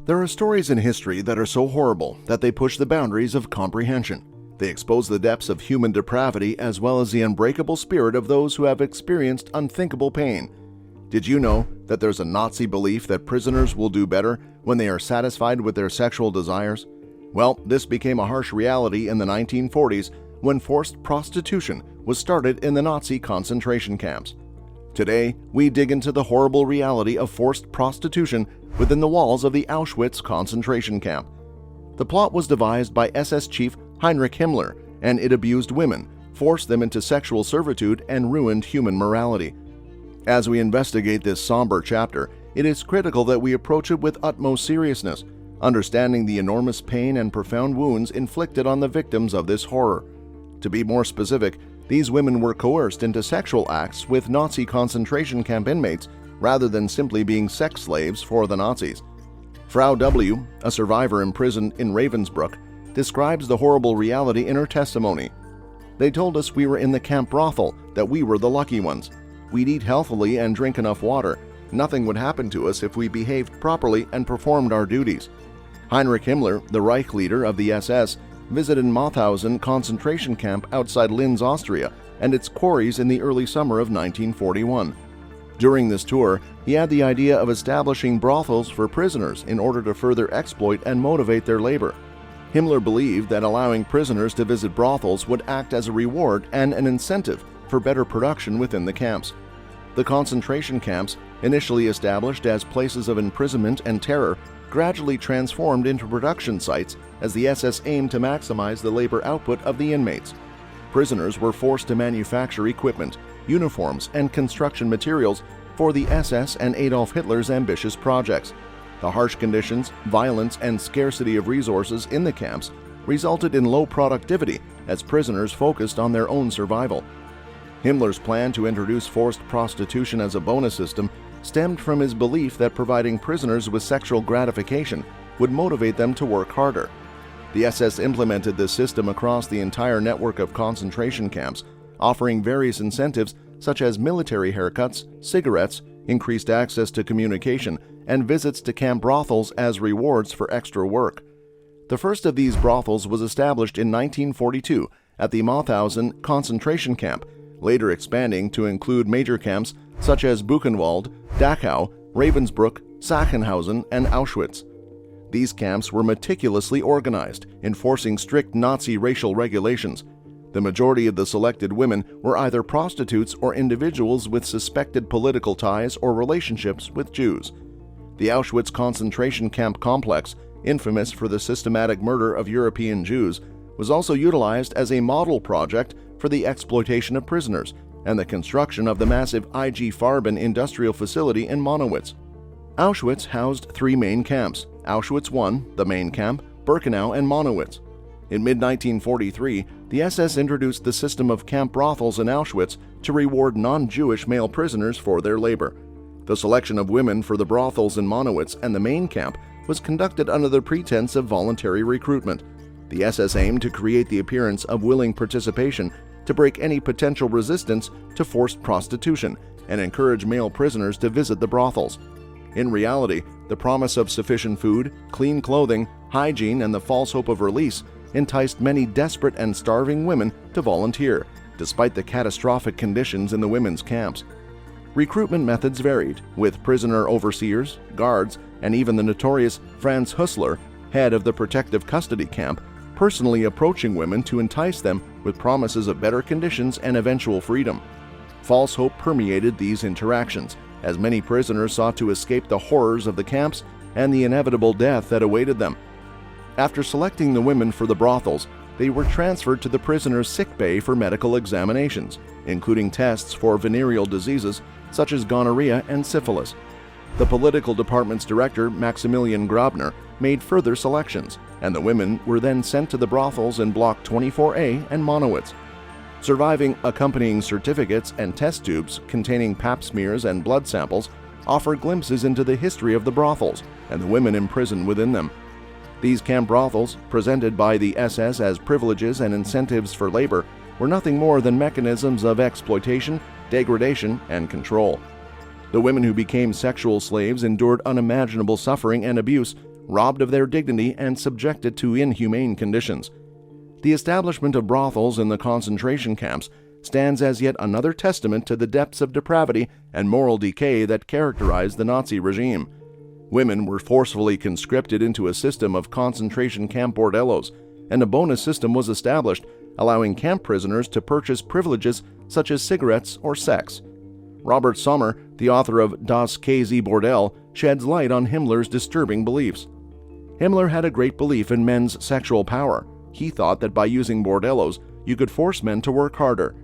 There are stories in history that are so horrible that they push the boundaries of comprehension. They expose the depths of human depravity as well as the unbreakable spirit of those who have experienced unthinkable pain. Did you know that there's a Nazi belief that prisoners will do better when they are satisfied with their sexual desires? Well, this became a harsh reality in the 1940s when forced prostitution was started in the Nazi concentration camps. Today, we dig into the horrible reality of forced prostitution within the walls of the Auschwitz concentration camp. The plot was devised by SS Chief Heinrich Himmler, and it abused women, forced them into sexual servitude, and ruined human morality. As we investigate this somber chapter, it is critical that we approach it with utmost seriousness, understanding the enormous pain and profound wounds inflicted on the victims of this horror. To be more specific, these women were coerced into sexual acts with Nazi concentration camp inmates rather than simply being sex slaves for the Nazis. Frau W., a survivor imprisoned in Ravensbrück, describes the horrible reality in her testimony. "They told us we were in the camp brothel, that we were the lucky ones. We'd eat healthily and drink enough water. Nothing would happen to us if we behaved properly and performed our duties." Heinrich Himmler, the Reich leader of the SS, visited Mauthausen concentration camp outside Linz, Austria, and its quarries in the early summer of 1941. During this tour, he had the idea of establishing brothels for prisoners in order to further exploit and motivate their labor. Himmler believed that allowing prisoners to visit brothels would act as a reward and an incentive for better production within the camps. The concentration camps, initially established as places of imprisonment and terror, gradually transformed into production sites as the SS aimed to maximize the labor output of the inmates. Prisoners were forced to manufacture equipment, uniforms, and construction materials for the SS and Adolf Hitler's ambitious projects. The harsh conditions, violence, and scarcity of resources in the camps resulted in low productivity as prisoners focused on their own survival. Himmler's plan to introduce forced prostitution as a bonus system stemmed from his belief that providing prisoners with sexual gratification would motivate them to work harder. The SS implemented this system across the entire network of concentration camps, offering various incentives such as military haircuts, cigarettes, increased access to communication, and visits to camp brothels as rewards for extra work. The first of these brothels was established in 1942 at the Mauthausen concentration camp, later expanding to include major camps such as Buchenwald, Dachau, Ravensbrück, Sachsenhausen, and Auschwitz. These camps were meticulously organized, enforcing strict Nazi racial regulations. The majority of the selected women were either prostitutes or individuals with suspected political ties or relationships with Jews. The Auschwitz concentration camp complex, infamous for the systematic murder of European Jews, was also utilized as a model project for the exploitation of prisoners and the construction of the massive IG Farben industrial facility in Monowitz. Auschwitz housed three main camps: Auschwitz I, the main camp, Birkenau, and Monowitz. In mid-1943, the SS introduced the system of camp brothels in Auschwitz to reward non-Jewish male prisoners for their labor. The selection of women for the brothels in Monowitz and the main camp was conducted under the pretense of voluntary recruitment. The SS aimed to create the appearance of willing participation to break any potential resistance to forced prostitution and encourage male prisoners to visit the brothels. In reality, the promise of sufficient food, clean clothing, hygiene, and the false hope of release enticed many desperate and starving women to volunteer, despite the catastrophic conditions in the women's camps. Recruitment methods varied, with prisoner overseers, guards, and even the notorious Franz Hüssler, head of the protective custody camp, personally approaching women to entice them with promises of better conditions and eventual freedom. False hope permeated these interactions, as many prisoners sought to escape the horrors of the camps and the inevitable death that awaited them. After selecting the women for the brothels, they were transferred to the prisoners' sick bay for medical examinations, including tests for venereal diseases such as gonorrhea and syphilis. The political department's director, Maximilian Grabner, made further selections, and the women were then sent to the brothels in Block 24A and Monowitz. Surviving accompanying certificates and test tubes containing pap smears and blood samples offer glimpses into the history of the brothels and the women imprisoned within them. These camp brothels, presented by the SS as privileges and incentives for labor, were nothing more than mechanisms of exploitation, degradation, and control. The women who became sexual slaves endured unimaginable suffering and abuse, robbed of their dignity and subjected to inhumane conditions. The establishment of brothels in the concentration camps stands as yet another testament to the depths of depravity and moral decay that characterized the Nazi regime. Women were forcefully conscripted into a system of concentration camp bordellos, and a bonus system was established, allowing camp prisoners to purchase privileges such as cigarettes or sex. Robert Sommer, the author of Das KZ Bordell, sheds light on Himmler's disturbing beliefs. Himmler had a great belief in men's sexual power. He thought that by using bordellos, you could force men to work harder.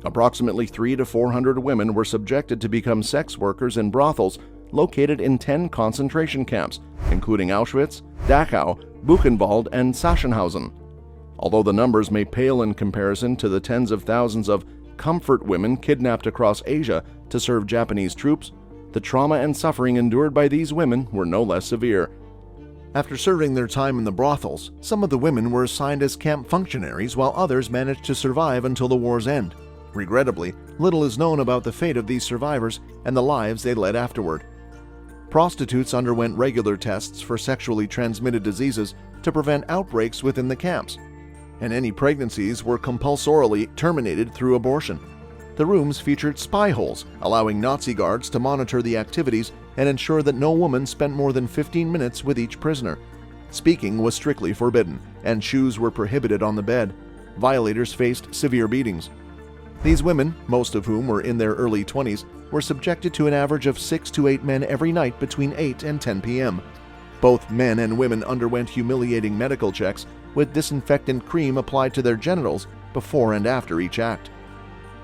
Approximately 300 to 400 women were subjected to become sex workers in brothels located in 10 concentration camps, including Auschwitz, Dachau, Buchenwald, and Sachsenhausen. Although the numbers may pale in comparison to the tens of thousands of comfort women kidnapped across Asia to serve Japanese troops, the trauma and suffering endured by these women were no less severe. After serving their time in the brothels, some of the women were assigned as camp functionaries while others managed to survive until the war's end. Regrettably, little is known about the fate of these survivors and the lives they led afterward. Prostitutes underwent regular tests for sexually transmitted diseases to prevent outbreaks within the camps, and any pregnancies were compulsorily terminated through abortion. The rooms featured spy holes, allowing Nazi guards to monitor the activities and ensure that no woman spent more than 15 minutes with each prisoner. Speaking was strictly forbidden, and shoes were prohibited on the bed. Violators faced severe beatings. These women, most of whom were in their early 20s, were subjected to an average of 6 to 8 men every night between 8 and 10 p.m. Both men and women underwent humiliating medical checks with disinfectant cream applied to their genitals before and after each act.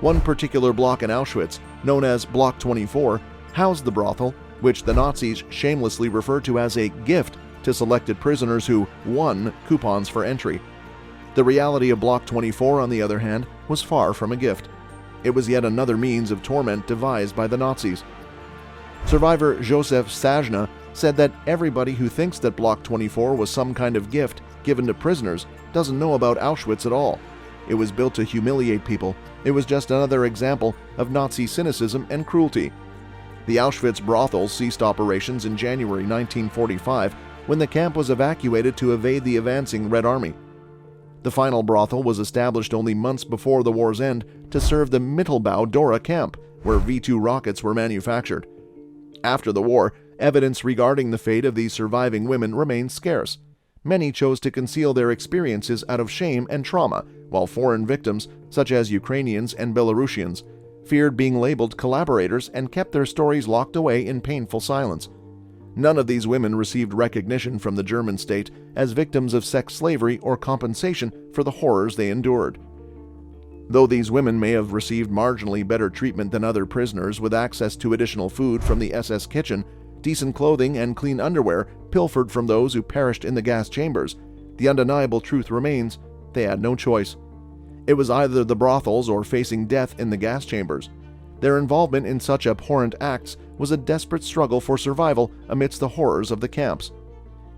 One particular block in Auschwitz, known as Block 24, housed the brothel, which the Nazis shamelessly referred to as a gift to selected prisoners who won coupons for entry. The reality of Block 24, on the other hand, was far from a gift. It was yet another means of torment devised by the Nazis. Survivor Joseph Sajna said that everybody who thinks that Block 24 was some kind of gift given to prisoners doesn't know about Auschwitz at all. It was built to humiliate people. It was just another example of Nazi cynicism and cruelty. The Auschwitz brothels ceased operations in January 1945 when the camp was evacuated to evade the advancing Red Army. The final brothel was established only months before the war's end to serve the Mittelbau Dora camp, where V-2 rockets were manufactured. After the war, evidence regarding the fate of these surviving women remained scarce. Many chose to conceal their experiences out of shame and trauma, while foreign victims, such as Ukrainians and Belarusians, feared being labeled collaborators and kept their stories locked away in painful silence. None of these women received recognition from the German state as victims of sex slavery or compensation for the horrors they endured. Though these women may have received marginally better treatment than other prisoners with access to additional food from the SS kitchen, decent clothing, and clean underwear pilfered from those who perished in the gas chambers, the undeniable truth remains: they had no choice. It was either the brothels or facing death in the gas chambers. Their involvement in such abhorrent acts was a desperate struggle for survival amidst the horrors of the camps.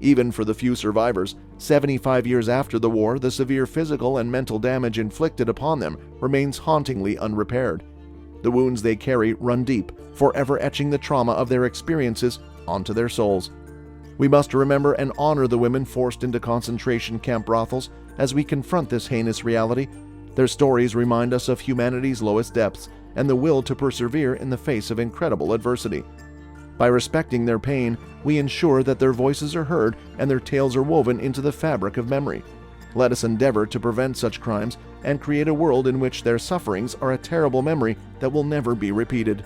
Even for the few survivors, 75 years after the war, the severe physical and mental damage inflicted upon them remains hauntingly unrepaired. The wounds they carry run deep, forever etching the trauma of their experiences onto their souls. We must remember and honor the women forced into concentration camp brothels as we confront this heinous reality. Their stories remind us of humanity's lowest depths and the will to persevere in the face of incredible adversity. By respecting their pain, we ensure that their voices are heard and their tales are woven into the fabric of memory. Let us endeavor to prevent such crimes and create a world in which their sufferings are a terrible memory that will never be repeated.